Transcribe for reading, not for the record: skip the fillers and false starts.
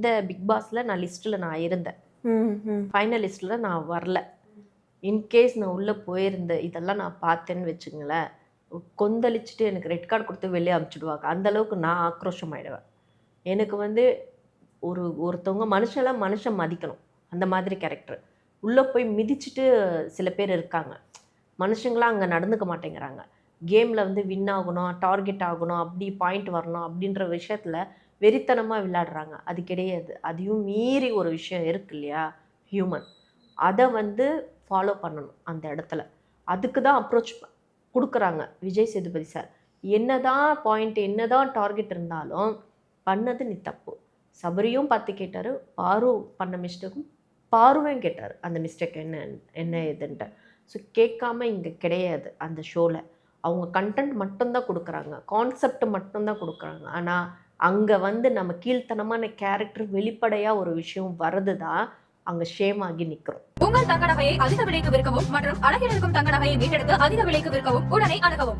இந்த பிக் பாஸ்ல நான் லிஸ்ட்டில் நான் இருந்தேன். ஃபைனலிஸ்ட்டில் நான் வரல. இன்கேஸ் நான் உள்ளே போயிருந்தேன் இதெல்லாம் நான் பார்த்தேன்னு வச்சுங்களேன், கொந்தளிச்சுட்டு எனக்கு ரெட் கார்டு கொடுத்து வெளியே அனுப்பிச்சிடுவாங்க. அந்தளவுக்கு நான் ஆக்ரோஷம் ஆகிடுவேன். எனக்கு வந்து ஒருத்தவங்க மனுஷன் மதிக்கணும், அந்த மாதிரி கேரக்டர். உள்ளே போய் மிதிச்சுட்டு சில பேர் இருக்காங்க, மனுஷங்களாம் அங்கே நடந்துக்க மாட்டேங்கிறாங்க. கேமில் வந்து வின் ஆகணும், டார்கெட் ஆகணும், அப்படி பாயிண்ட் வரணும் அப்படின்ற விஷயத்தில் வெறித்தனமாக விளையாடுறாங்க. அது கிடையாது. அதையும் மீறி ஒரு விஷயம் இருக்கு இல்லையா, ஹியூமன். அதை வந்து ஃபாலோ பண்ணணும் அந்த இடத்துல. அதுக்கு தான் அப்ரோச் கொடுக்குறாங்க விஜய் சேதுபதி சார். என்னதான் பாயிண்ட், என்னதான் டார்கெட் இருந்தாலும் பண்ணது நீ தப்பு. சபரியும் பார்த்து கேட்டார், பாரு பண்ண மிஸ்டேக்கும் பாருவையும் கேட்டார் அந்த மிஸ்டேக் என்ன ஏதுன்ட்டு. ஸோ கேட்காம இங்கே கிடையாது. அந்த ஷோவில் அவங்க கண்டென்ட் மட்டும்தான் கொடுக்குறாங்க, கான்செப்ட் மட்டும்தான் கொடுக்குறாங்க. ஆனால் அங்கே வந்து நம்ம கீழ்த்தனமான கேரக்டர் வெளிப்படையாக ஒரு விஷயம் வர்றது தான் அங்கே ஷேம் ஆகி நிற்கிறோம். உங்கள் தங்க நகையை அதிக விலைக்கு விற்கவும் மற்றும் அழகில் இருக்கும் தங்க நகையை மீட்டெடுத்து அதிக விலைக்கு விற்கவும் உடனே அணுகவும்.